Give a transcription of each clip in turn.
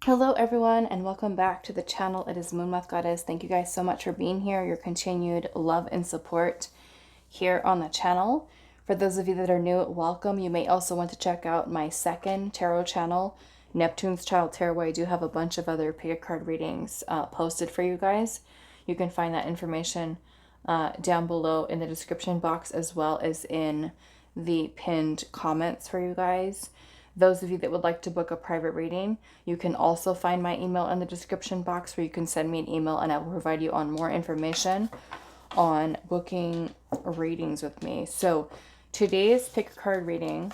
Hello everyone and welcome back to the channel. It is moonmothgoddess. Thank you guys so much for being here, your continued love and support here on the channel. For those of you that are new, welcome. You may also want to check out my second tarot channel, Neptune's Child Tarot, where I do have a bunch of other pick a card readings posted for you guys. You can find that information down below in the description box, as well as in the pinned comments for you guys. Those of you that would like to book a private reading, you can also find my email in the description box, where you can send me an email and I will provide you on more information on booking readings with me. So today's pick a card reading,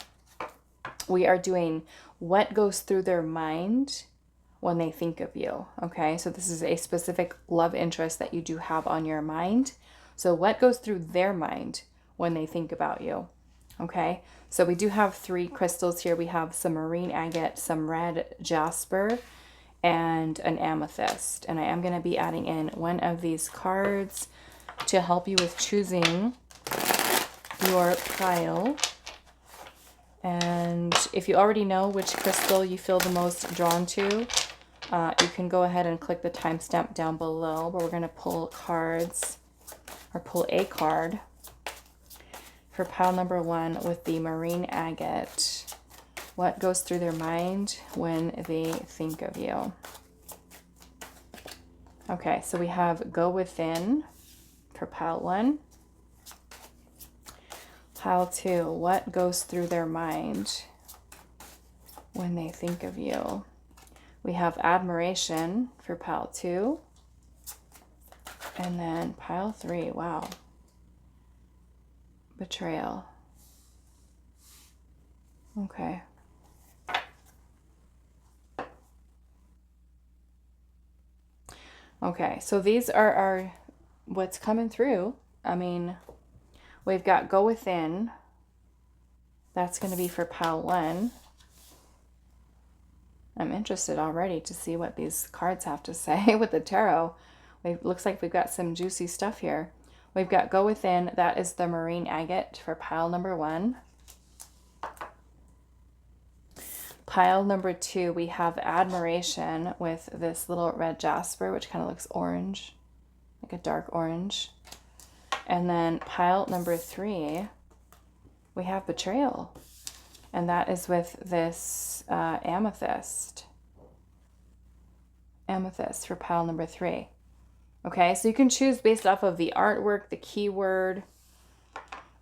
we are doing what goes through their mind when they think of you. Okay, so this is a specific love interest that you do have on your mind. So what goes through their mind when they think about you? Okay, so we do have 3 crystals here. We have some marine agate, some red jasper, and an amethyst. And I am going to be adding in one of these cards to help you with choosing your pile. And if you already know which crystal you feel the most drawn to, you can go ahead and click the timestamp down below. But we're going to pull cards, or pull a card for pile number 1 with the marine agate. What goes through their mind when they think of you? Okay, so we have go within for pile 1. Pile 2, what goes through their mind when they think of you? We have admiration for pile 2. And then pile 3, wow. Betrayal. Okay. Okay, so these are our what's coming through. I mean, we've got go within. That's going to be for pile 1. I'm interested already to see what these cards have to say with the tarot. It looks like we've got some juicy stuff here. We've got go within. That is the marine agate for pile number 1. Pile number 2, we have admiration with this little red jasper, which kind of looks orange, like a dark orange. And then pile number 3, we have betrayal. And that is with this amethyst. Amethyst for pile number 3. Okay, so you can choose based off of the artwork, the keyword,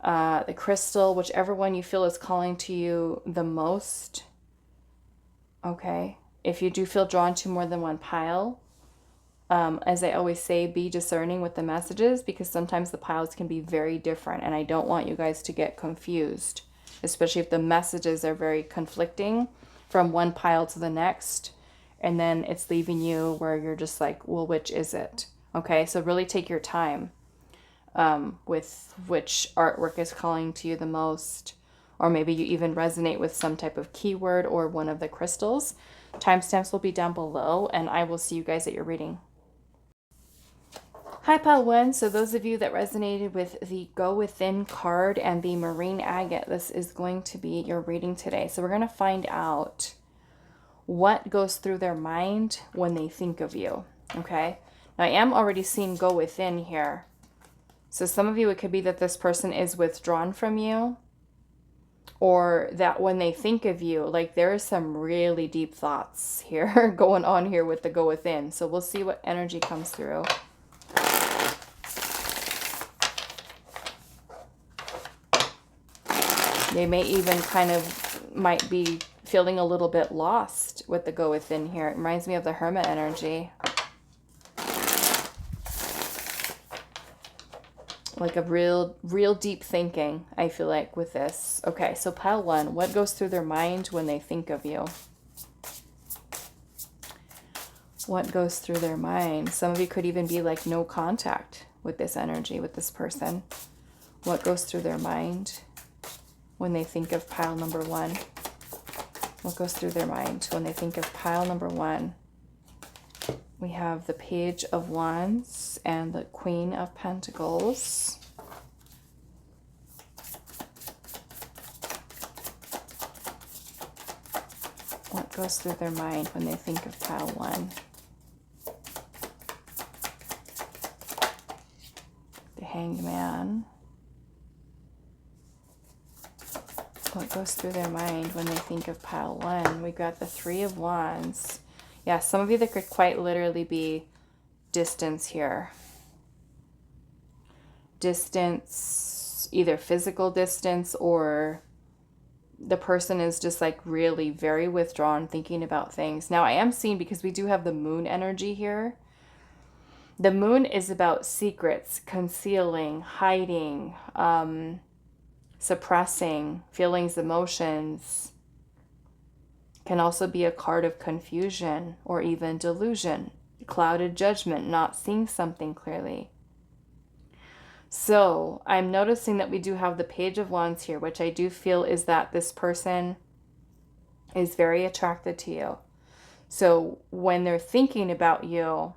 the crystal, whichever one you feel is calling to you the most. Okay, if you do feel drawn to more than one pile, as I always say, be discerning with the messages, because sometimes the piles can be very different, and I don't want you guys to get confused, especially if the messages are very conflicting from one pile to the next, and then it's leaving you where you're just like, well, which is it? Okay, so really take your time with which artwork is calling to you the most, or maybe you even resonate with some type of keyword or one of the crystals. Timestamps will be down below, and I will see you guys at your reading. Hi, pile 1. So those of you that resonated with the Go Within card and the marine agate, this is going to be your reading today. So we're going to find out what goes through their mind when they think of you. Okay. Now I am already seeing go within here. So some of you, it could be that this person is withdrawn from you, or that when they think of you, like there is some really deep thoughts here going on here with the go within. So we'll see what energy comes through. They may even might be feeling a little bit lost with the go within here. It reminds me of the Hermit energy. Like a real deep thinking, I feel like, with this. Okay, so pile 1, what goes through their mind when they think of you? What goes through their mind? Some of you could even be like no contact with this energy, with this person. What goes through their mind when they think of pile number 1? What goes through their mind when they think of pile number 1? We have the Page of Wands and the Queen of Pentacles. What goes through their mind when they think of pile 1? The Hanged Man. What goes through their mind when they think of pile 1? We got the 3 of Wands. Yeah, some of you that could quite literally be distance here. Distance, either physical distance, or the person is just like really very withdrawn, thinking about things. Now I am seeing, because we do have the moon energy here. The moon is about secrets, concealing, hiding, suppressing feelings, emotions. Can also be a card of confusion or even delusion, clouded judgment, not seeing something clearly. So I'm noticing that we do have the Page of Wands here, which I do feel is that this person is very attracted to you. So when they're thinking about you,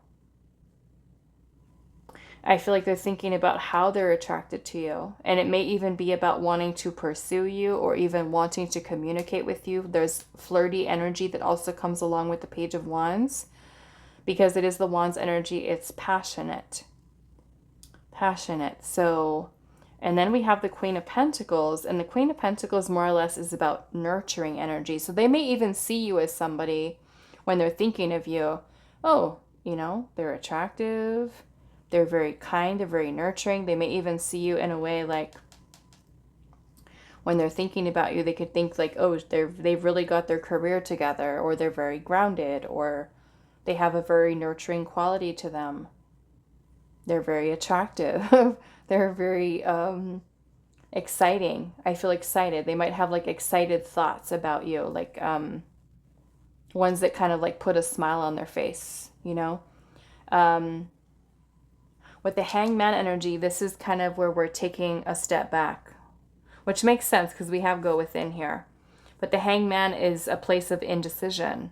I feel like they're thinking about how they're attracted to you. And it may even be about wanting to pursue you or even wanting to communicate with you. There's flirty energy that also comes along with the Page of Wands. Because it is the Wands energy, it's passionate. Passionate. So, and then we have the Queen of Pentacles. And the Queen of Pentacles more or less is about nurturing energy. So they may even see you as somebody, when they're thinking of you, oh, you know, they're attractive. They're very kind, they're very nurturing. They may even see you in a way like, when they're thinking about you, they could think like, oh, they've really got their career together, or they're very grounded, or they have a very nurturing quality to them. They're very attractive. They're very exciting. I feel excited. They might have like excited thoughts about you, like ones that kind of like put a smile on their face, you know? With the Hangman energy, this is kind of where we're taking a step back, which makes sense because we have go within here. But the Hangman is a place of indecision.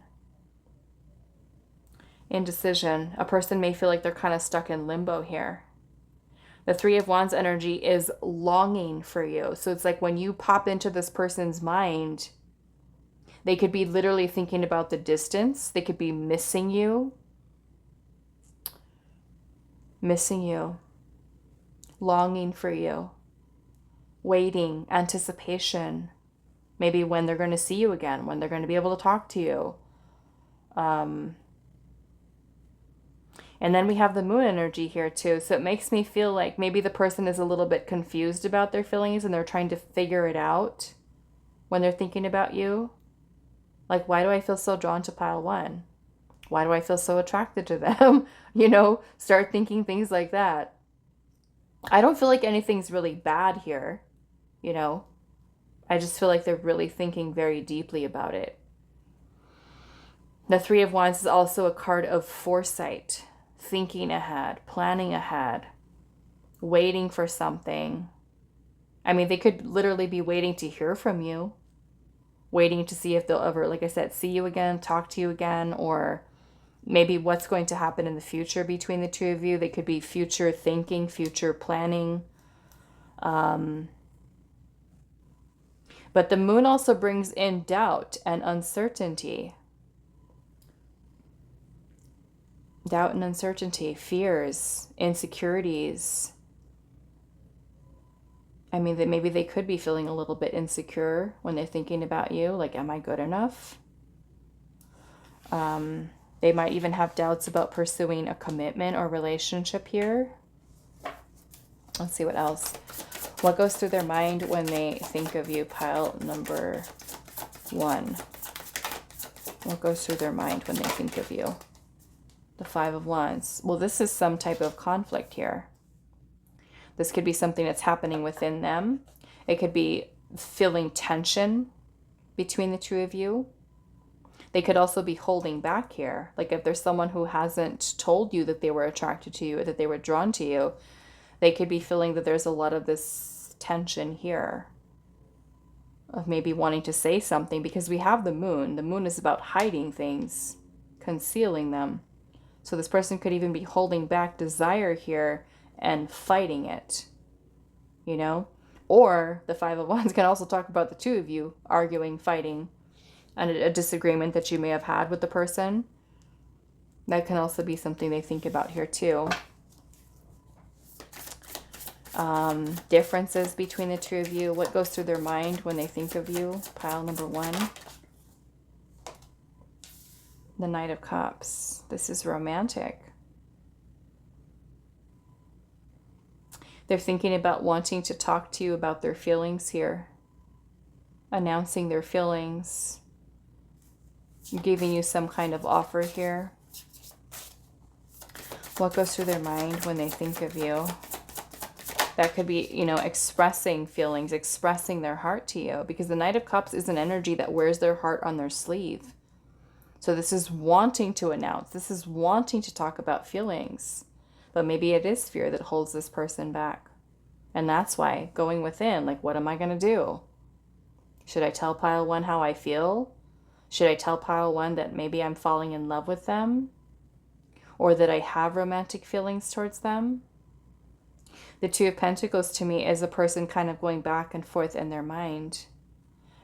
Indecision. A person may feel like they're kind of stuck in limbo here. The Three of Wands energy is longing for you. So it's like when you pop into this person's mind, they could be literally thinking about the distance. They could be missing you. Missing you, longing for you, waiting, anticipation, maybe when they're going to see you again, when they're going to be able to talk to you. And then we have the moon energy here too. So it makes me feel like maybe the person is a little bit confused about their feelings and they're trying to figure it out when they're thinking about you. Like, why do I feel so drawn to pile 1? Why do I feel so attracted to them? You know, start thinking things like that. I don't feel like anything's really bad here, you know. I just feel like they're really thinking very deeply about it. The Three of Wands is also a card of foresight, thinking ahead, planning ahead, waiting for something. I mean, they could literally be waiting to hear from you, waiting to see if they'll ever, like I said, see you again, talk to you again, or maybe what's going to happen in the future between the two of you. They could be future thinking, future planning. But the moon also brings in doubt and uncertainty. Doubt and uncertainty, fears, insecurities. I mean, that maybe they could be feeling a little bit insecure when they're thinking about you. Like, am I good enough? They might even have doubts about pursuing a commitment or relationship here. Let's see what else. What goes through their mind when they think of you? Pile number 1. What goes through their mind when they think of you? The Five of Wands. Well, this is some type of conflict here. This could be something that's happening within them. It could be feeling tension between the two of you. They could also be holding back here. Like if there's someone who hasn't told you that they were attracted to you, or that they were drawn to you, they could be feeling that there's a lot of this tension here of maybe wanting to say something, because we have the moon. The moon is about hiding things, concealing them. So this person could even be holding back desire here and fighting it, you know? Or the Five of Wands can also talk about the two of you arguing, fighting, and a disagreement that you may have had with the person. That can also be something they think about here too. Differences between the two of you. What goes through their mind when they think of you? Pile number 1. The Knight of Cups. This is romantic. They're thinking about wanting to talk to you about their feelings here. Announcing their feelings. Giving you some kind of offer here. What goes through their mind when they think of you? That could be, you know, expressing feelings, expressing their heart to you. Because the Knight of Cups is an energy that wears their heart on their sleeve. So this is wanting to announce. This is wanting to talk about feelings. But maybe it is fear that holds this person back. And that's why going within, like, what am I going to do? Should I tell pile 1 how I feel? Should I tell pile 1 that maybe I'm falling in love with them? Or that I have romantic feelings towards them? The Two of Pentacles to me is a person kind of going back and forth in their mind.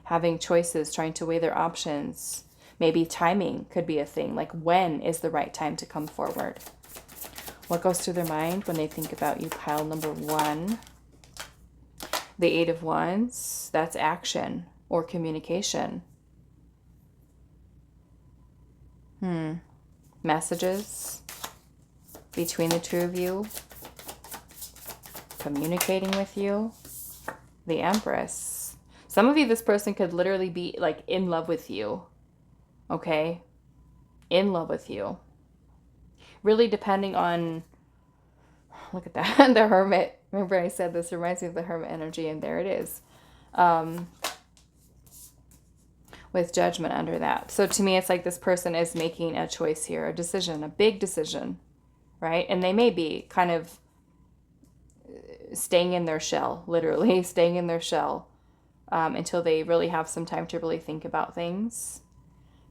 Having choices, trying to weigh their options. Maybe timing could be a thing. Like, when is the right time to come forward? What goes through their mind when they think about you? Pile number 1. The Eight of Wands. That's action or communication. Messages between the two of you. Communicating with you. The Empress. Some of you, this person could literally be like in love with you. Okay? In love with you. Really depending on, look at that, the Hermit. Remember I said this reminds me of the Hermit energy, and there it is. With Judgment under that. So to me, it's like this person is making a choice here, a decision, a big decision, right? And they may be kind of staying in their shell, literally staying in their shell until they really have some time to really think about things.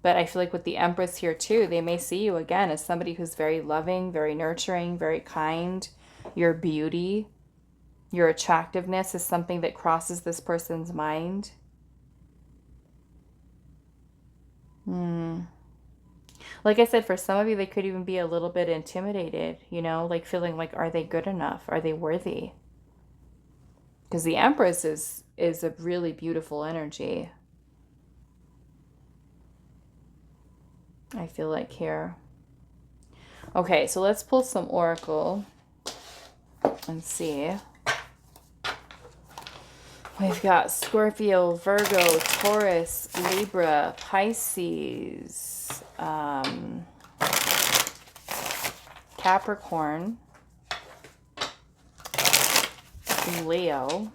But I feel like with the Empress here too, they may see you again as somebody who's very loving, very nurturing, very kind. Your beauty, your attractiveness is something that crosses this person's mind. Like I said, for some of you, they could even be a little bit intimidated, you know, like feeling like, are they good enough? Are they worthy? Because the Empress is a really beautiful energy. I feel like here. Okay, so let's pull some Oracle and see. We've got Scorpio, Virgo, Taurus, Libra, Pisces, Capricorn, Leo,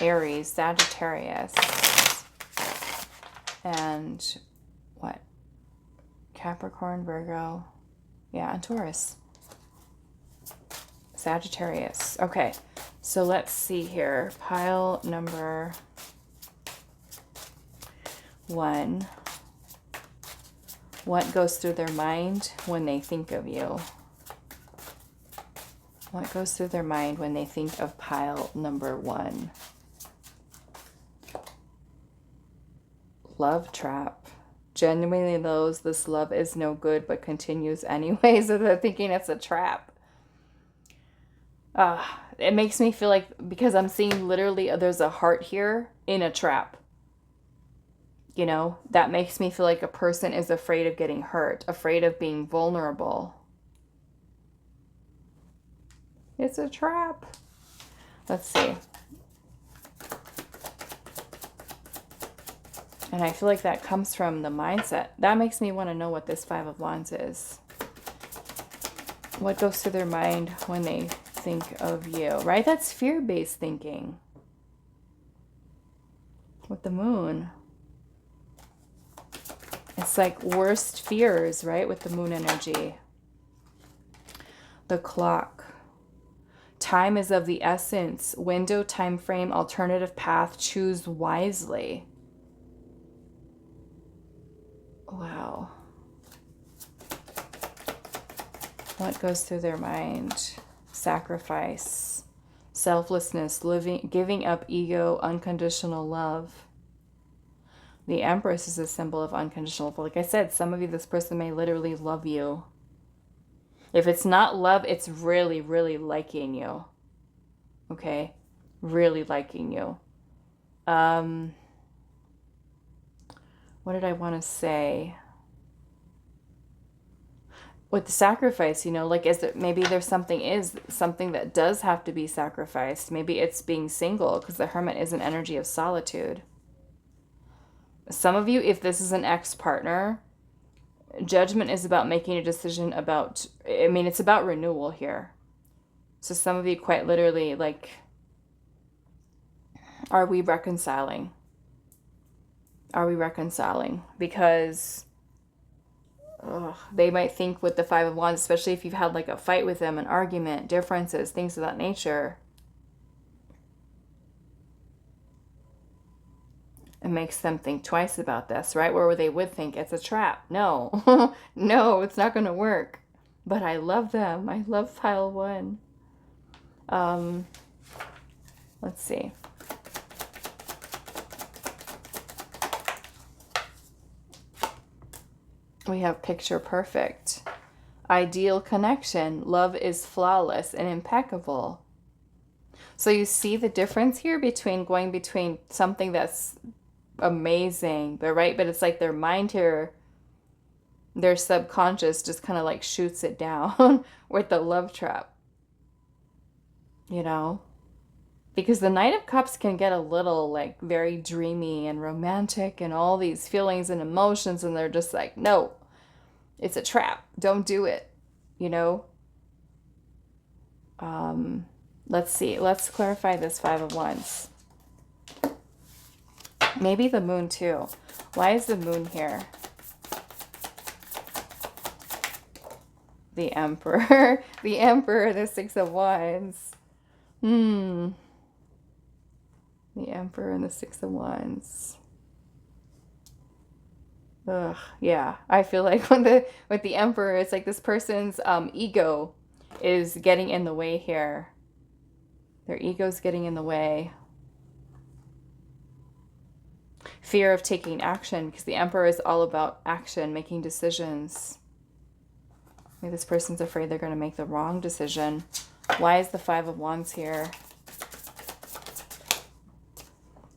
Aries, Sagittarius, and what? Capricorn, Virgo, yeah, and Taurus. Sagittarius. Okay, so let's see here. Pile number 1. What goes through their mind when they think of you? What goes through their mind when they think of pile number 1? Love trap. Genuinely knows this love is no good but continues anyway, so they're thinking it's a trap. It makes me feel like, because I'm seeing literally there's a heart here in a trap. You know, that makes me feel like a person is afraid of getting hurt, afraid of being vulnerable. It's a trap. Let's see. And I feel like that comes from the mindset. That makes me want to know what this Five of Wands is. What goes through their mind when they think of you, right? That's fear-based thinking. With the Moon. It's like worst fears, right? With the Moon energy. The Clock. Time is of the essence. Window, time frame, alternative path. Choose wisely. Wow. What goes through their mind? Sacrifice, selflessness, giving up ego, unconditional love. The Empress is a symbol of unconditional love. Like I said, some of you, this person may literally love you. If it's not love, it's really, really liking you. Okay? Really liking you. What did I want to say? With the sacrifice, you know, like, is it, maybe there's something that does have to be sacrificed. Maybe it's being single, because the Hermit is an energy of solitude. Some of you, if this is an ex-partner, Judgment is about making a decision about, I mean, it's about renewal here. So some of you quite literally, like, are we reconciling? Are we reconciling? Because they might think with the Five of Wands, especially if you've had like a fight with them, an argument, differences, things of that nature, it makes them think twice about this, right? Where they would think it's a trap. No, no, it's not going to work. But I love them. I love pile one. Let's see. We have picture perfect. Ideal connection. Love is flawless and impeccable. So you see the difference here between going between something that's amazing, but right, but it's like their mind here, their subconscious just kind of like shoots it down with the love trap, you know, because the Knight of Cups can get a little like very dreamy and romantic and all these feelings and emotions, and they're just like, no, it's a trap, don't do it, you know. Let's see, let's clarify this Five of Wands. Maybe the Moon too. Why is the Moon here? The Emperor. The Emperor, the Six of Wands. The Emperor and the Six of Wands. Ugh, yeah. I feel like with the Emperor, it's like this person's ego is getting in the way here. Their ego's getting in the way. Fear of taking action, because the Emperor is all about action, making decisions. Maybe this person's afraid they're going to make the wrong decision. Why is the Five of Wands here?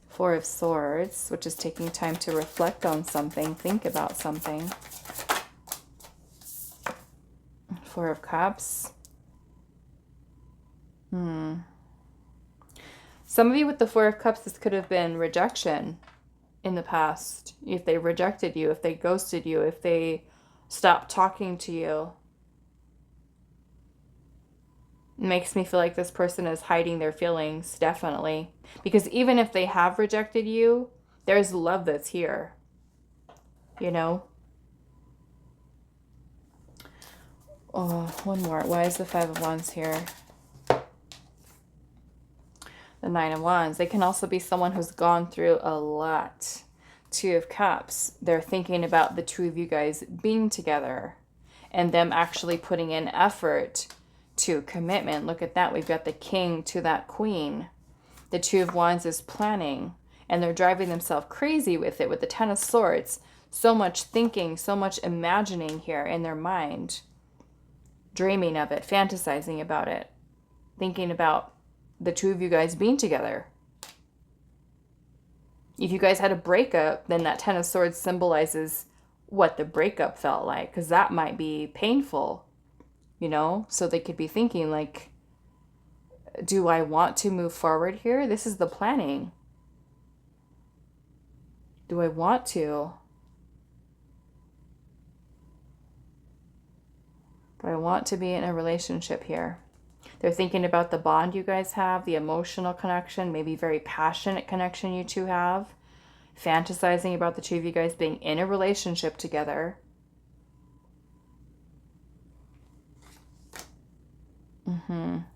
Four of Swords, which is taking time to reflect on something, think about something. Four of Cups. Some of you with the Four of Cups, this could have been rejection in the past. If they rejected you, if they ghosted you, if they stopped talking to you. It makes me feel like this person is hiding their feelings, definitely. Because even if they have rejected you, there's love that's here. You know? Oh, one more. Why is the Five of Wands here? The Nine of Wands. They can also be someone who's gone through a lot. Two of Cups. They're thinking about the two of you guys being together and them actually putting in effort to commitment. Look at that. We've got the King to that Queen. The Two of Wands is planning, and they're driving themselves crazy with it with the Ten of Swords. So much thinking, so much imagining here in their mind. Dreaming of it, fantasizing about it, thinking about the two of you guys being together. If you guys had a breakup, then that Ten of Swords symbolizes what the breakup felt like, because that might be painful, you know? So they could be thinking like, do I want to move forward here? This is the planning. Do I want to? Do I want to be in a relationship here? They're thinking about the bond you guys have, the emotional connection, maybe very passionate connection you two have. Fantasizing about the two of you guys being in a relationship together.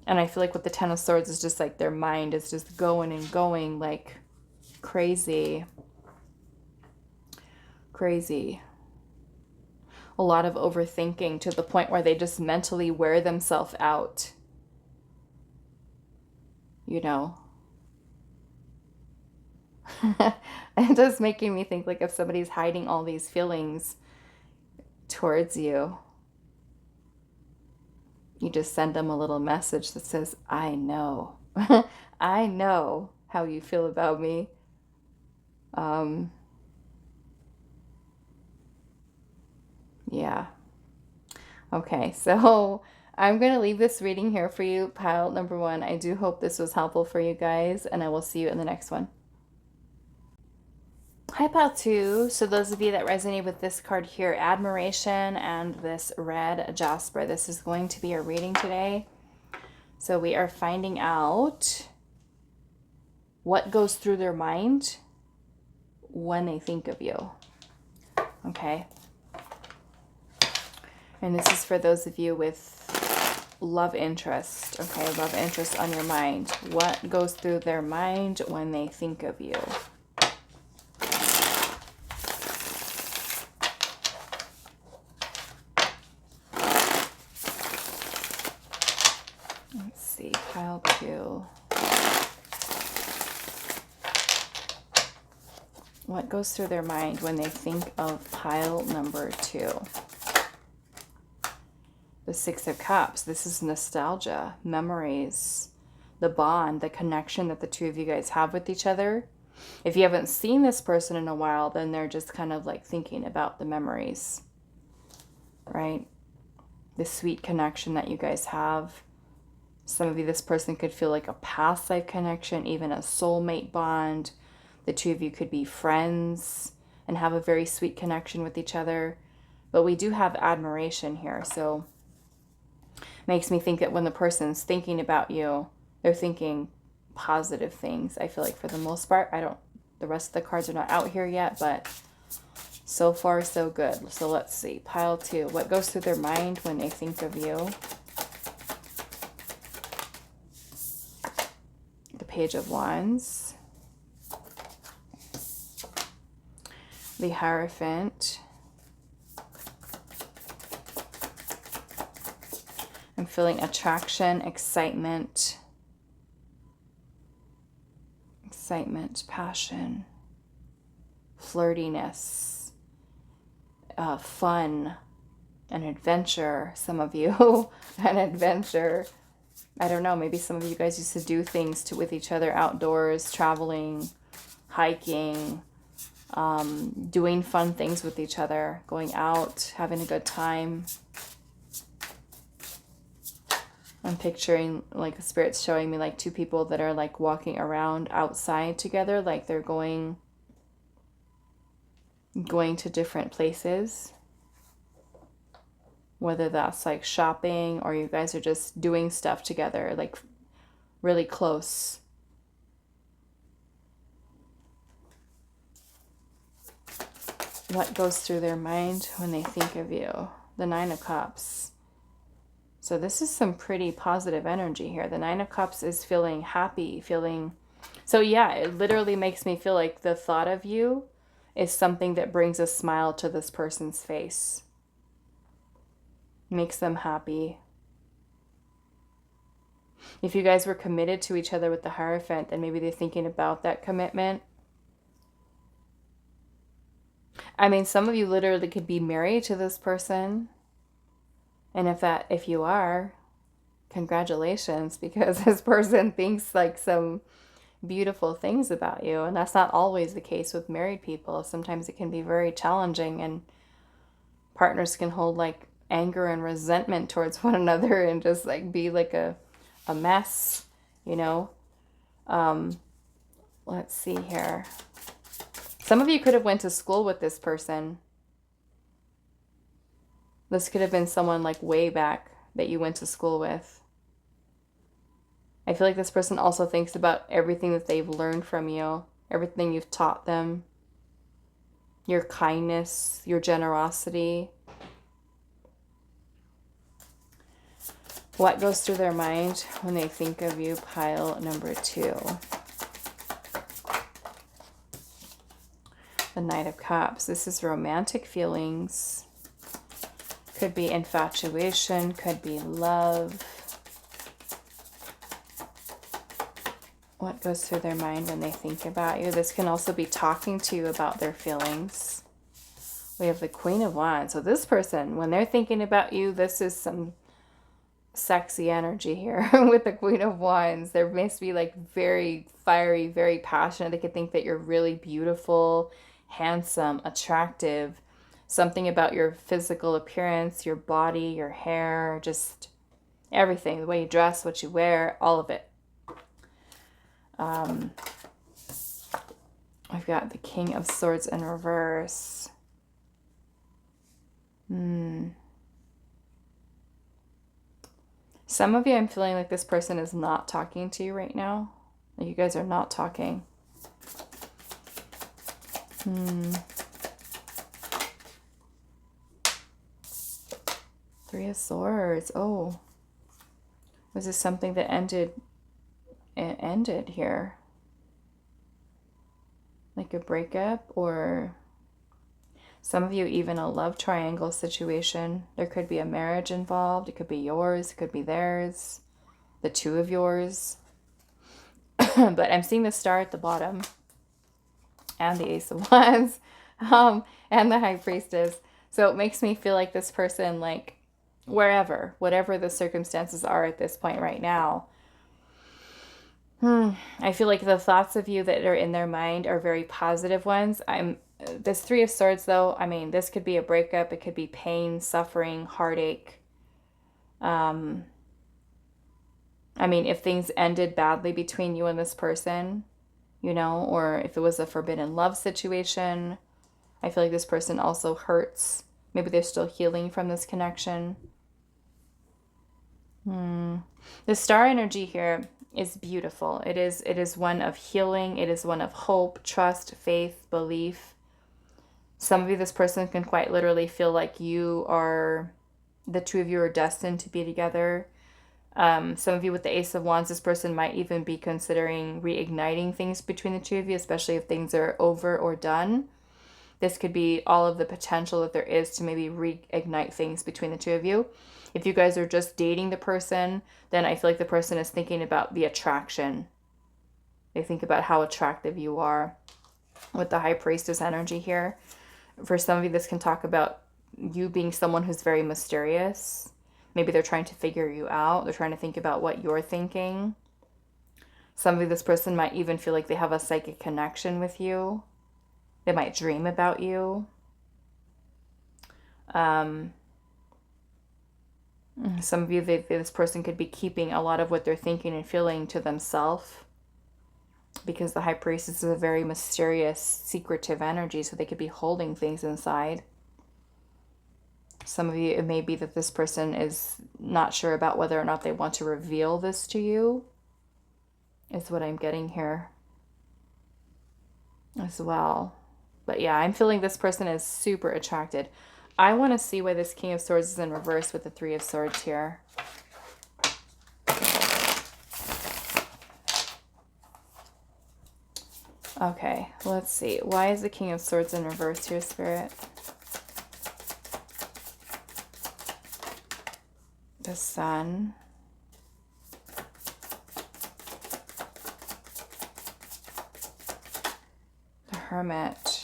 And I feel like with the Ten of Swords, it's just like their mind is just going and going like crazy. Crazy. A lot of overthinking to the point where they just mentally wear themselves out. You know? It does making me think like if somebody's hiding all these feelings towards you, you just send them a little message that says, I know. I know how you feel about me. Yeah. Okay, so I'm going to leave this reading here for you, pile number 1. I do hope this was helpful for you guys, and I will see you in the next one. Hi, pile 2. So those of you that resonate with this card here, admiration, and this red jasper, this is going to be a reading today. So we are finding out what goes through their mind when they think of you. Okay. And this is for those of you with love interest. Okay, love interest on your mind. What goes through their mind when they think of you? Let's see, pile 2. What goes through their mind when they think of pile number 2? The 6 of Cups. This is nostalgia, memories, the bond, the connection that the two of you guys have with each other. If you haven't seen this person in a while, then they're just kind of like thinking about the memories, right? The sweet connection that you guys have. Some of you, this person could feel like a past life connection, even a soulmate bond. The two of you could be friends and have a very sweet connection with each other. But we do have admiration here, so makes me think that when the person's thinking about you, they're thinking positive things. I feel like for the most part, the rest of the cards are not out here yet, but so far so good. So let's see, pile 2. What goes through their mind when they think of you? The Page of Wands. The Hierophant. I'm feeling attraction, excitement, passion, flirtiness, fun, an adventure. Some of you, an adventure. I don't know, maybe some of you guys used to do things with each other outdoors, traveling, hiking, doing fun things with each other, going out, having a good time. I'm picturing like the spirit's showing me like two people that are like walking around outside together, like they're going to different places. Whether that's like shopping or you guys are just doing stuff together, like really close. What goes through their mind when they think of you? The 9 of Cups. So this is some pretty positive energy here. The 9 of Cups is feeling happy, so yeah, it literally makes me feel like the thought of you is something that brings a smile to this person's face. Makes them happy. If you guys were committed to each other with the Hierophant, then maybe they're thinking about that commitment. I mean, some of you literally could be married to this person. And if you are, congratulations, because this person thinks like some beautiful things about you. And that's not always the case with married people. Sometimes it can be very challenging and partners can hold like anger and resentment towards one another and just like be like a mess, you know. Let's see here. Some of you could have went to school with this person. This could have been someone like way back that you went to school with. I feel like this person also thinks about everything that they've learned from you, everything you've taught them, your kindness, your generosity. What goes through their mind when they think of you? Pile number 2. The Knight of Cups. This is romantic feelings. Could be infatuation, could be love. What goes through their mind when they think about you? This can also be talking to you about their feelings. We have the Queen of Wands. So this person, when they're thinking about you, this is some sexy energy here with the Queen of Wands. There must be like very fiery, very passionate. They could think that you're really beautiful, handsome, attractive. Something about your physical appearance, your body, your hair, just everything. The way you dress, what you wear, all of it. I've got the King of Swords in reverse. Some of you, I'm feeling like this person is not talking to you right now. Like you guys are not talking. Three of Swords. Oh. Was this something that ended? It ended here. Like a breakup, or some of you even a love triangle situation. There could be a marriage involved. It could be yours. It could be theirs. The two of yours. But I'm seeing the Star at the bottom. And the Ace of Wands. And the High Priestess. So it makes me feel like this person, like, wherever, whatever the circumstances are at this point right now, I feel like the thoughts of you that are in their mind are very positive ones. This Three of Swords, though, I mean, this could be a breakup. It could be pain, suffering, heartache. I mean, if things ended badly between you and this person, you know, or if it was a forbidden love situation, I feel like this person also hurts. Maybe they're still healing from this connection. The star energy here is beautiful. It is one of healing. It is one of hope, trust, faith, belief. Some of you, this person can quite literally feel like the two of you are destined to be together. Some of you with the Ace of Wands, this person might even be considering reigniting things between the two of you, especially if things are over or done. This could be all of the potential that there is to maybe reignite things between the two of you. If you guys are just dating the person, then I feel like the person is thinking about the attraction. They think about how attractive you are with the High Priestess energy here. For some of you, this can talk about you being someone who's very mysterious. Maybe they're trying to figure you out. They're trying to think about what you're thinking. Some of you, this person might even feel like they have a psychic connection with you. They might dream about you. Some of you, this person could be keeping a lot of what they're thinking and feeling to themselves, because the High Priestess is a very mysterious, secretive energy, so they could be holding things inside. Some of you, it may be that this person is not sure about whether or not they want to reveal this to you, is what I'm getting here as well. But yeah, I'm feeling this person is super attracted. I want to see why this King of Swords is in reverse with the Three of Swords here. Okay, let's see. Why is the King of Swords in reverse here, Spirit? The Sun. The Hermit.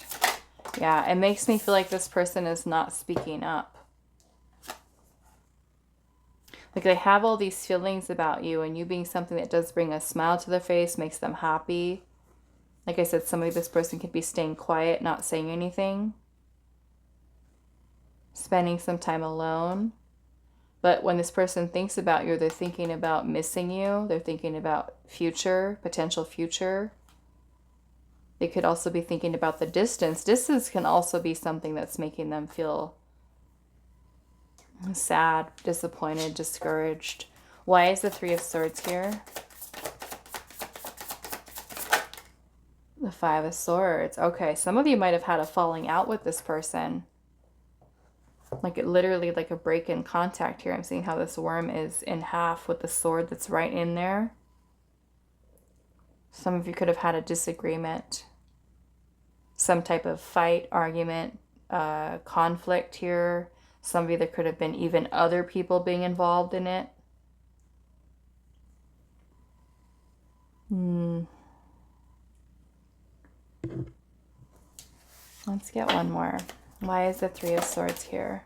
Yeah, it makes me feel like this person is not speaking up. Like they have all these feelings about you, and you being something that does bring a smile to their face, makes them happy. Like I said, somebody, this person could be staying quiet, not saying anything. Spending some time alone. But when this person thinks about you, they're thinking about missing you. They're thinking about future, potential future. They could also be thinking about the distance. Distance can also be something that's making them feel sad, disappointed, discouraged. Why is the Three of Swords here? The Five of Swords. Okay, some of you might have had a falling out with this person. Like it literally like a break in contact here. I'm seeing how this worm is in half with the sword that's right in there. Some of you could have had a disagreement. Some type of fight, argument, conflict here. Some of you, there could have been even other people being involved in it. Let's get one more. Why is the Three of Swords here?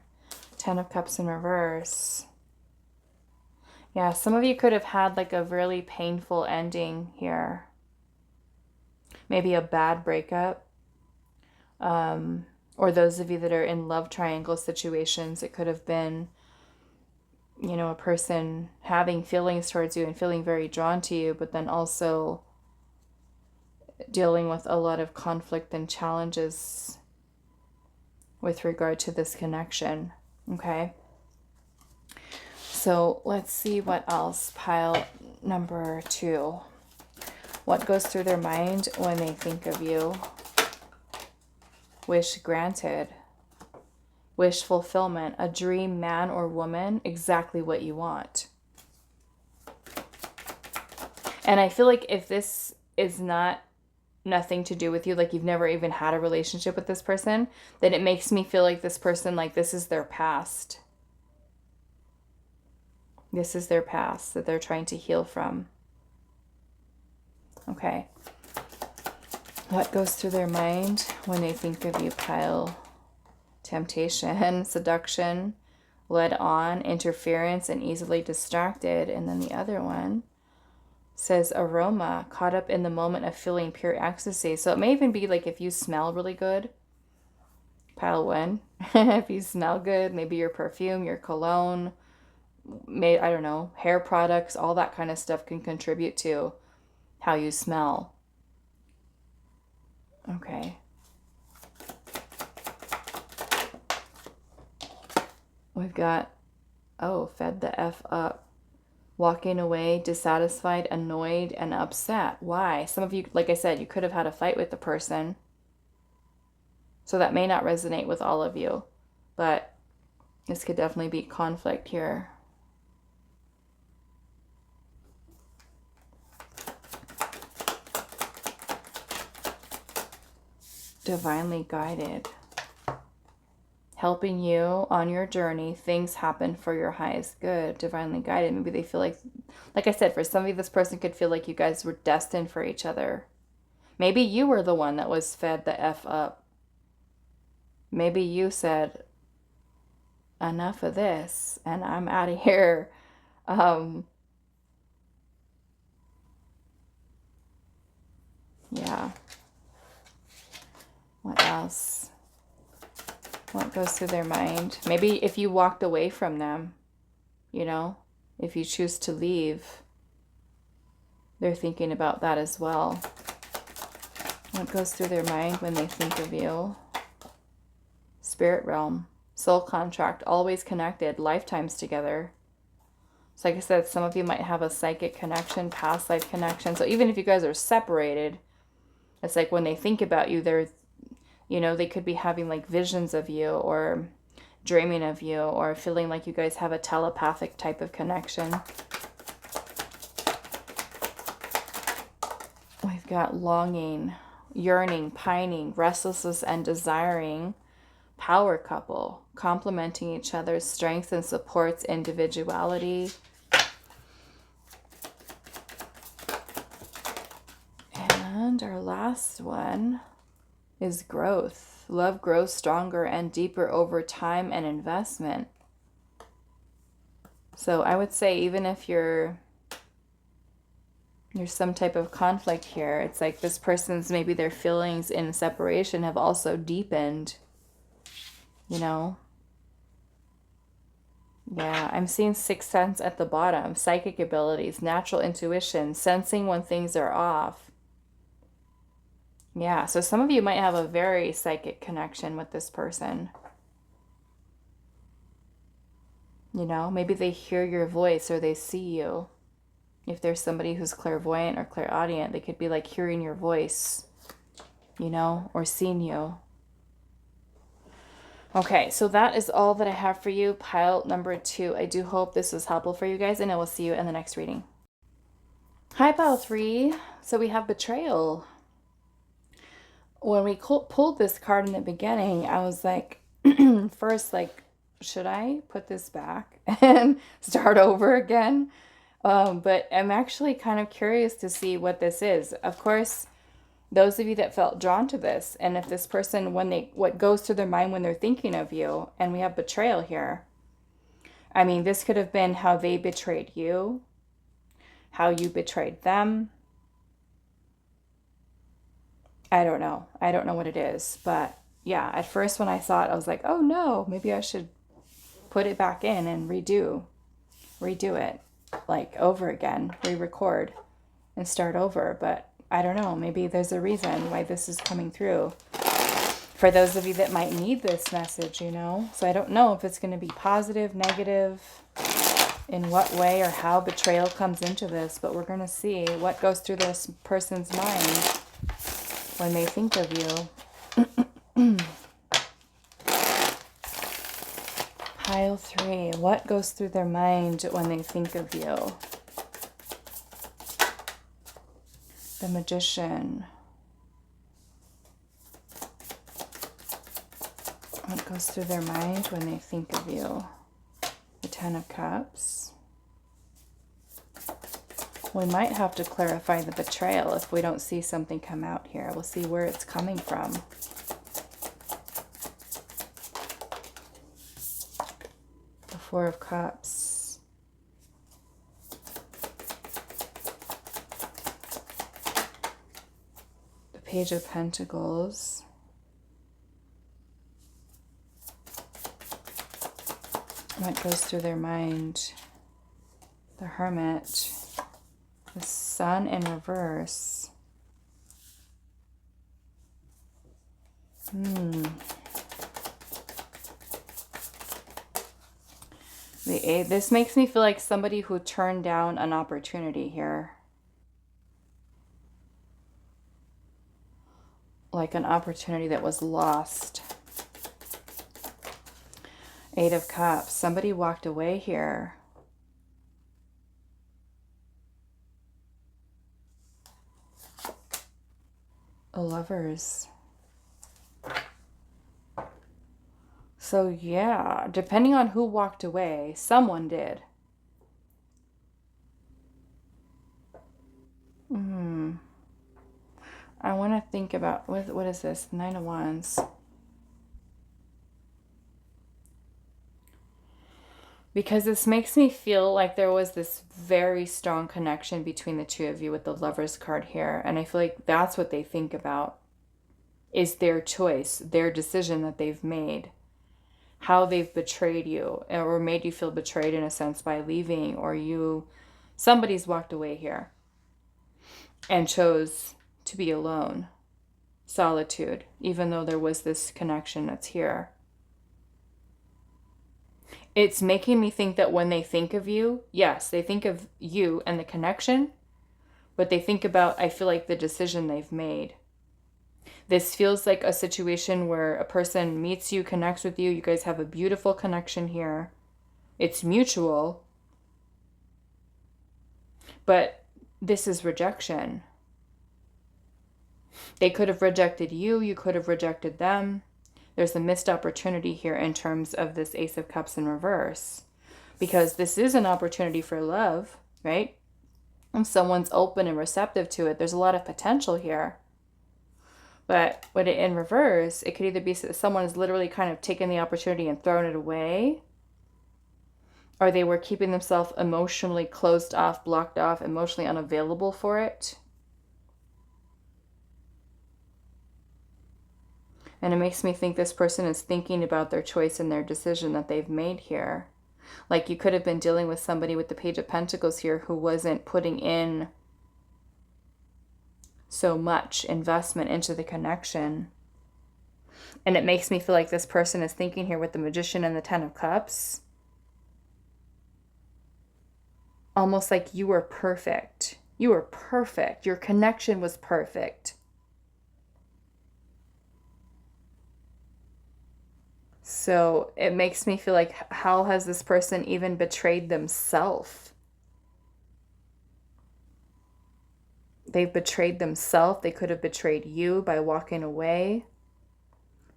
Ten of Cups in reverse. Yeah, some of you could have had like a really painful ending here. Maybe a bad breakup. Or those of you that are in love triangle situations, it could have been, you know, a person having feelings towards you and feeling very drawn to you, but then also dealing with a lot of conflict and challenges with regard to this connection. Okay. So let's see what else. Pile number 2. What goes through their mind when they think of you? Wish granted. Wish fulfillment. A dream man or woman. Exactly what you want. And I feel like if this is nothing to do with you, like you've never even had a relationship with this person, then it makes me feel like this person, like this is their past. This is their past that they're trying to heal from. Okay. What goes through their mind when they think of you, Pile? Temptation, seduction, led on, interference, and easily distracted. And then the other one says aroma, caught up in the moment of feeling pure ecstasy. So it may even be like if you smell really good, Pile 1. If you smell good, maybe your perfume, your cologne, I don't know, hair products, all that kind of stuff can contribute to how you smell. Okay. We've got, fed the F up. Walking away, dissatisfied, annoyed, and upset. Why? Some of you, like I said, you could have had a fight with the person. So that may not resonate with all of you. But this could definitely be conflict here. Divinely guided. Helping you on your journey. Things happen for your highest good. Divinely guided. Maybe they feel like I said, for some of you, this person could feel like you guys were destined for each other. Maybe you were the one that was fed the F up. Maybe you said, enough of this, and I'm out of here. Yeah. What else? What goes through their mind? Maybe if you walked away from them, you know, if you choose to leave, they're thinking about that as well. What goes through their mind when they think of you? Spirit realm, soul contract, always connected, lifetimes together. So like I said, some of you might have a psychic connection, past life connection. So even if you guys are separated, it's like when they think about you, they're, you know, they could be having like visions of you or dreaming of you or feeling like you guys have a telepathic type of connection. We've got longing, yearning, pining, restlessness, and desiring. Power couple, complementing each other's strengths and supports individuality. And our last one is growth. Love grows stronger and deeper over time and investment. So I would say even if there's some type of conflict here, it's like this person's, maybe their feelings in separation have also deepened, you know. Yeah, I'm seeing sixth sense at the bottom, psychic abilities, natural intuition, sensing when things are off. Yeah, so some of you might have a very psychic connection with this person. You know, maybe they hear your voice or they see you. If there's somebody who's clairvoyant or clairaudient, they could be like hearing your voice, you know, or seeing you. Okay, so that is all that I have for you, pile number 2. I do hope this was helpful for you guys, and I will see you in the next reading. Hi, pile 3. So we have betrayal. When we pulled this card in the beginning, I was like, first, like, should I put this back and start over again? But I'm actually kind of curious to see what this is. Of course, those of you that felt drawn to this, and if this person, what goes through their mind when they're thinking of you, and we have betrayal here. I mean, this could have been how they betrayed you, how you betrayed them. I don't know. I don't know what it is. But yeah, at first when I saw it, I was like, oh no, maybe I should put it back in and redo it, like over again, re-record and start over. But I don't know, maybe there's a reason why this is coming through for those of you that might need this message, you know. So I don't know if it's going to be positive, negative, in what way or how betrayal comes into this, but we're going to see what goes through this person's mind when they think of you. Pile 3. What goes through their mind when they think of you? The Magician. What goes through their mind when they think of you? The Ten of Cups. We might have to clarify the betrayal if we don't see something come out here. We'll see where it's coming from. The Four of Cups. The Page of Pentacles. What goes through their mind? The Hermit. The Sun in reverse. This makes me feel like somebody who turned down an opportunity here. Like an opportunity that was lost. Eight of Cups. Somebody walked away here. Lovers. So yeah, depending on who walked away, someone did. I want to think about, what is this? Nine of Wands. Because this makes me feel like there was this very strong connection between the two of you with the Lovers card here. And I feel like that's what they think about, is their choice, their decision that they've made. How they've betrayed you or made you feel betrayed in a sense by leaving, or somebody's walked away here and chose to be alone. Solitude, even though there was this connection that's here. It's making me think that when they think of you, yes, they think of you and the connection, but they think about, I feel like, the decision they've made. This feels like a situation where a person meets you, connects with you. You guys have a beautiful connection here. It's mutual. But this is rejection. They could have rejected you. You could have rejected them. There's a missed opportunity here in terms of this Ace of Cups in reverse. Because this is an opportunity for love, right? And someone's open and receptive to it. There's a lot of potential here. But when it in reverse, it could either be that someone is literally kind of taking the opportunity and throwing it away, or they were keeping themselves emotionally closed off, blocked off, emotionally unavailable for it. And it makes me think this person is thinking about their choice and their decision that they've made here. Like you could have been dealing with somebody with the Page of Pentacles here who wasn't putting in so much investment into the connection. And it makes me feel like this person is thinking here with the Magician and the Ten of Cups, almost like you were perfect. You were perfect. Your connection was perfect. So it makes me feel like, how has this person even betrayed themselves? They've betrayed themselves. They could have betrayed you by walking away.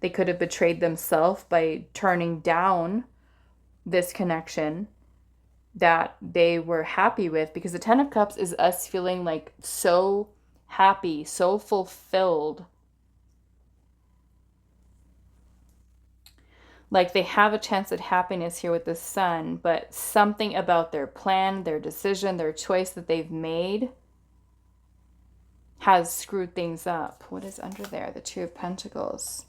They could have betrayed themselves by turning down this connection that they were happy with, because the Ten of Cups is us feeling like so happy, so fulfilled. Like they have a chance at happiness here with the Sun, but something about their plan, their decision, their choice that they've made has screwed things up. What is under there? The Two of Pentacles.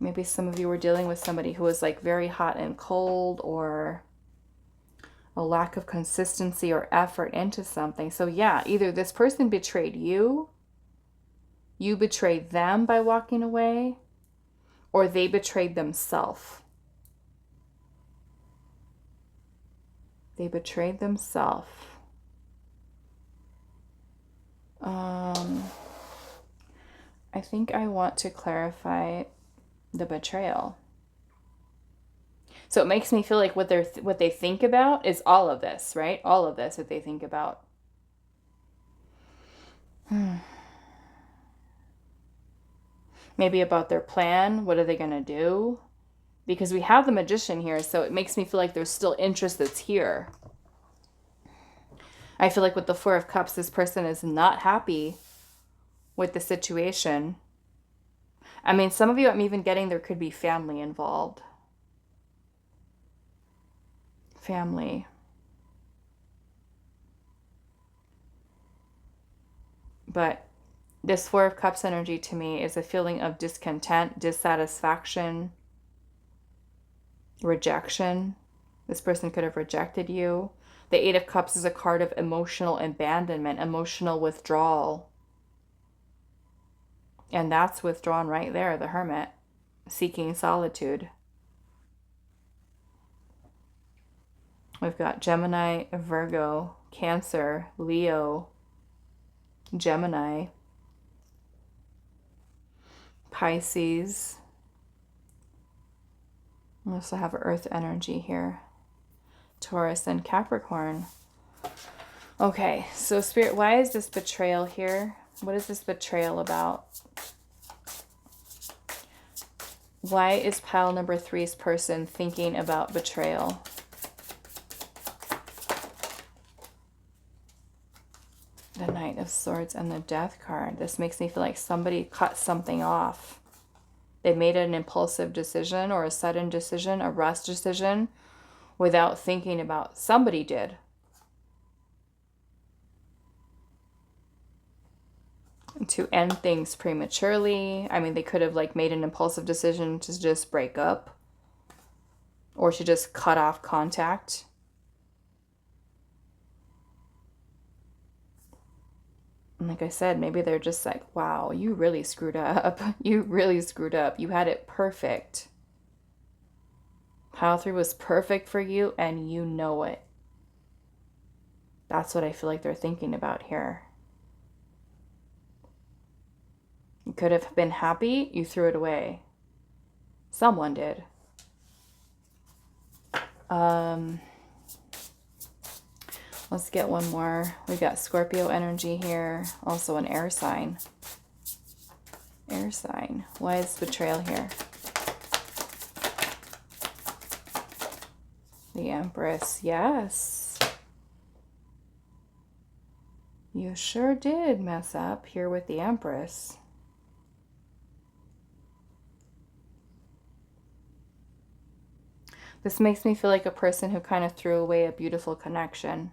Maybe some of you were dealing with somebody who was like very hot and cold, or a lack of consistency or effort into something. So yeah, either this person betrayed you, you betrayed them by walking away, or they betrayed themselves. They betrayed themselves. I think I want to clarify the betrayal. So it makes me feel like what they think about is all of this, right? All of this that they think about. Maybe about their plan. What are they going to do? Because we have the Magician here, so it makes me feel like there's still interest that's here. I feel like with the Four of Cups, this person is not happy with the situation. I mean, some of you, I'm even getting there could be family involved. Family. But this Four of Cups energy to me is a feeling of discontent, dissatisfaction, rejection. This person could have rejected you. The Eight of Cups is a card of emotional abandonment, emotional withdrawal. And that's withdrawn right there, the Hermit, seeking solitude. We've got Gemini, Virgo, Cancer, Leo, Gemini, Pisces. We also have Earth energy here, Taurus and Capricorn. Okay, so Spirit, why is this betrayal here? What is this betrayal about? Why is pile number 3's person thinking about betrayal? The Knight of Swords and the Death card. This makes me feel like somebody cut something off. They made an impulsive decision or a sudden decision, a rush decision, without thinking about, somebody did. To end things prematurely. I mean, they could have like made an impulsive decision to just break up, or to just cut off contact. And like I said, maybe they're just like, wow, you really screwed up. You really screwed up. You had it perfect. Pile 3 was perfect for you, and you know it. That's what I feel like they're thinking about here. You could have been happy, you threw it away. Someone did. Let's get one more. We got Scorpio energy here. Also an air sign. Air sign. Why is betrayal here? The Empress. Yes. You sure did mess up here with the Empress. This makes me feel like a person who kind of threw away a beautiful connection.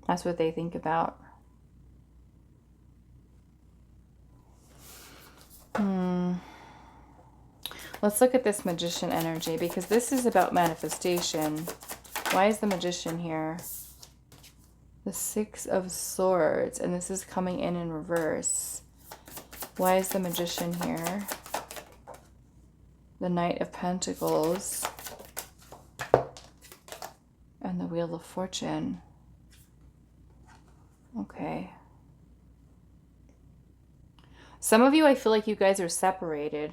That's what they think about. Let's look at this Magician energy, because this is about manifestation. Why is the Magician here? The Six of Swords, and this is coming in reverse. Why is the Magician here? The Knight of Pentacles and the Wheel of Fortune. Okay. Some of you, I feel like you guys are separated,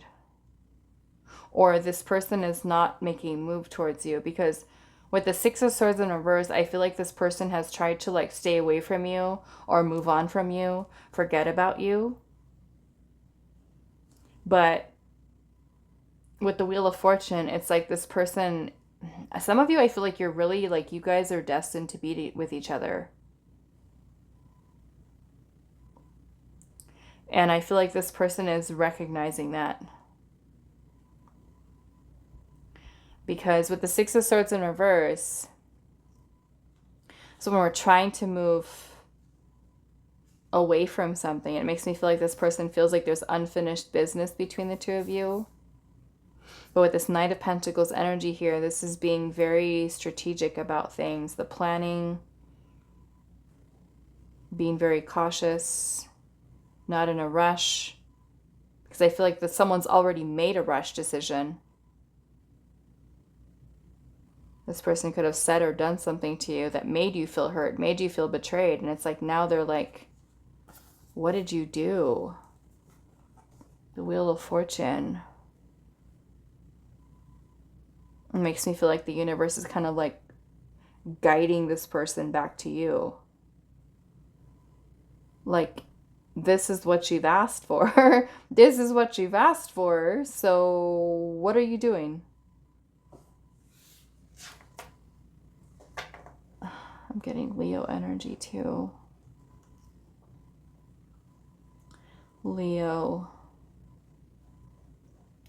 or this person is not making a move towards you, because with the Six of Swords in reverse, I feel like this person has tried to like stay away from you or move on from you, forget about you. But with the Wheel of Fortune, it's like this person, Some of you, I feel like you're really, like, you guys are destined to be with each other. And I feel like this person is recognizing that. Because with the Six of Swords in reverse, so when we're trying to move away from something, it makes me feel like this person feels like there's unfinished business between the two of you. But with this Knight of Pentacles energy here, this is being very strategic about things. The planning, being very cautious, not in a rush. Because I feel like that someone's already made a rush decision. This person could have said or done something to you that made you feel hurt, made you feel betrayed. And it's like now they're like, what did you do? The Wheel of Fortune. It makes me feel like the universe is kind of like guiding this person back to you. Like, this is what you've asked for. This is what you've asked for. So what are you doing? I'm getting Leo energy too. Leo,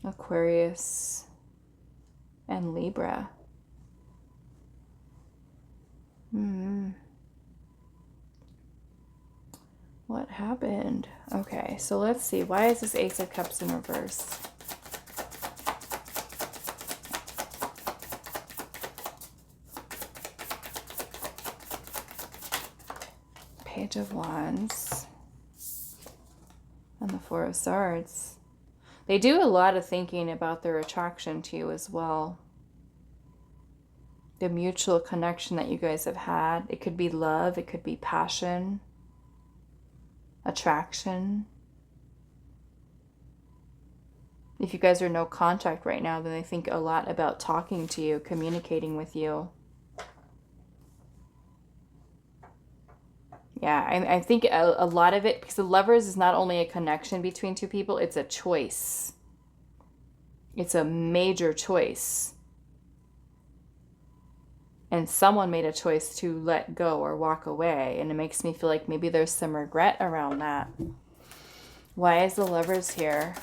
Aquarius, and Libra. What happened? Okay, so let's see. Why is this Ace of Cups in reverse? Page of Wands. And the Four of Swords. They do a lot of thinking about their attraction to you as well. The mutual connection that you guys have had. It could be love. It could be passion. Attraction. If you guys are no contact right now, then they think a lot about talking to you, communicating with you. Yeah, I think a lot of it, because the Lovers is not only a connection between two people, it's a choice. It's a major choice. And someone made a choice to let go or walk away. And it makes me feel like maybe there's some regret around that. Why is the Lovers here?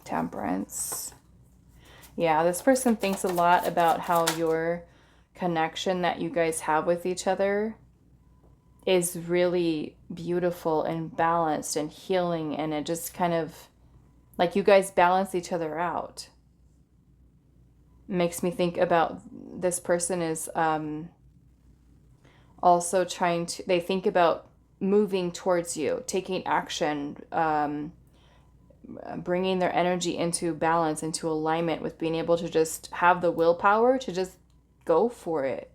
Temperance. Yeah, this person thinks a lot about how your connection that you guys have with each other is really beautiful and balanced and healing. And it just kind of, like, you guys balance each other out. Makes me think about this person is also trying to, they think about moving towards you, taking action, bringing their energy into balance, into alignment with being able to just have the willpower to just go for it.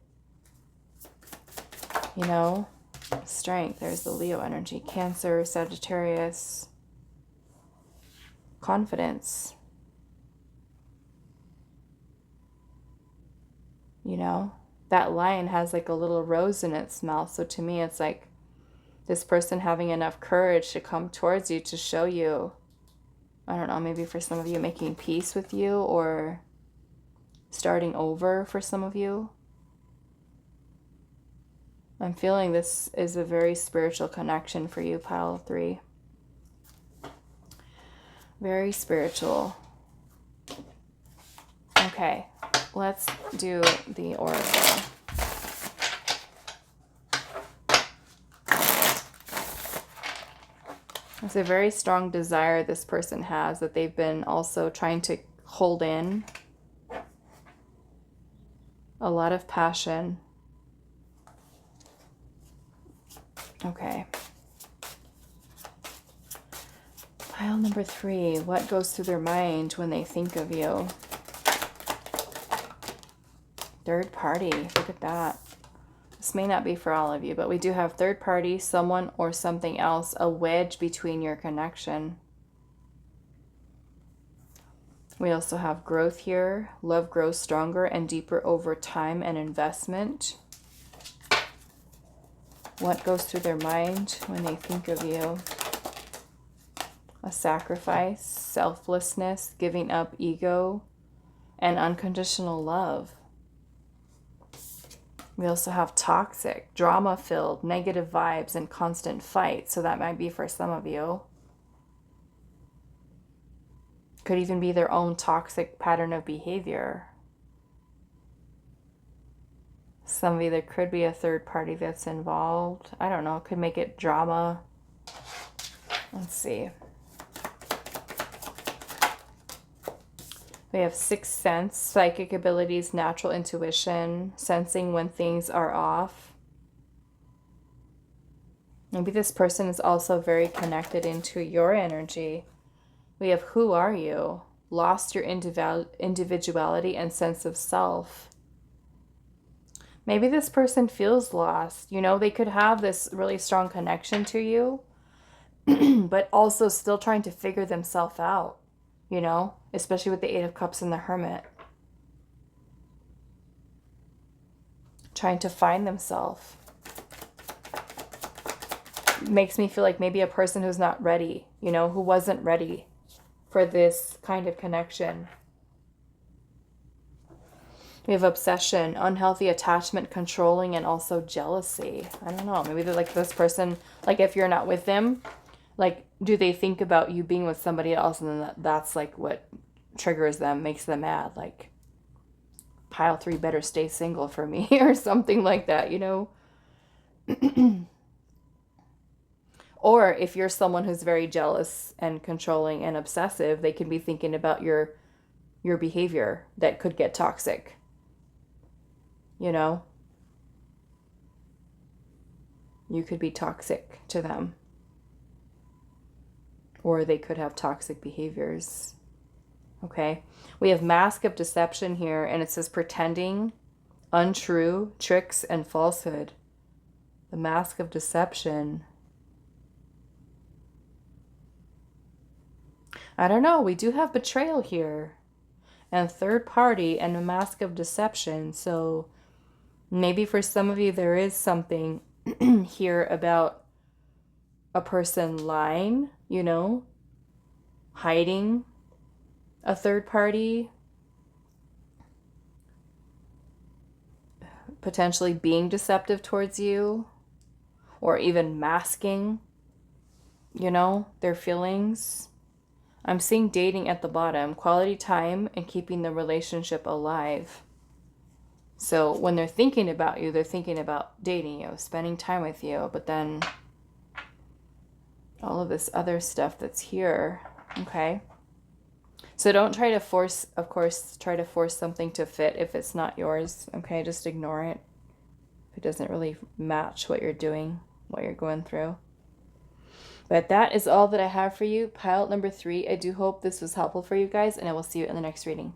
You know, Strength. There's the Leo energy. Cancer, Sagittarius. Confidence. You know, that lion has like a little rose in its mouth. So to me, it's like this person having enough courage to come towards you to show you, I don't know, maybe for some of you making peace with you or starting over for some of you. I'm feeling this is a very spiritual connection for you, pile 3. Very spiritual. Okay, let's do the oracle. It's a very strong desire this person has that they've been also trying to hold in. A lot of passion. Okay. Pile number 3. What goes through their mind when they think of you? Third party. Look at that. This may not be for all of you, but we do have third party, someone or something else, a wedge between your connection. We also have growth here. Love grows stronger and deeper over time and investment. What goes through their mind when they think of you? A sacrifice, selflessness, giving up ego, and unconditional love. We also have toxic, drama-filled, negative vibes, and constant fights. So that might be for some of you. Could even be their own toxic pattern of behavior. Some of you, there could be a third party that's involved. I don't know. Could make it drama. Let's see. We have sixth sense, psychic abilities, natural intuition, sensing when things are off. Maybe this person is also very connected into your energy. We have who are you? Lost your individuality and sense of self. Maybe this person feels lost. You know, they could have this really strong connection to you, but also still trying to figure themselves out. You know, especially with the Eight of Cups and the Hermit. Trying to find themselves. Makes me feel like maybe a person who's not ready, you know, who wasn't ready for this kind of connection. We have obsession, unhealthy attachment, controlling, and also jealousy. I don't know, maybe they're like this person, like if you're not with them, like, do they think about you being with somebody else and then that's like what triggers them, makes them mad? Like, pile 3 better stay single for me or something like that, you know? Or if you're someone who's very jealous and controlling and obsessive, they can be thinking about your behavior that could get toxic, you know? You could be toxic to them. Or they could have toxic behaviors. Okay. We have mask of deception here, and it says pretending, untrue, tricks, and falsehood. The mask of deception. I don't know. We do have betrayal here. And third party and a mask of deception. So maybe for some of you there is something here about a person lying, you know, hiding a third party, potentially being deceptive towards you, or even masking, you know, their feelings. I'm seeing dating at the bottom, quality time and keeping the relationship alive. So when they're thinking about you, they're thinking about dating you, spending time with you, but then all of this other stuff that's here. Okay. So don't try to force, of course, try to force something to fit if it's not yours. Okay. Just ignore it. If it doesn't really match what you're doing, what you're going through. But that is all that I have for you. Pile number 3. I do hope this was helpful for you guys, and I will see you in the next reading.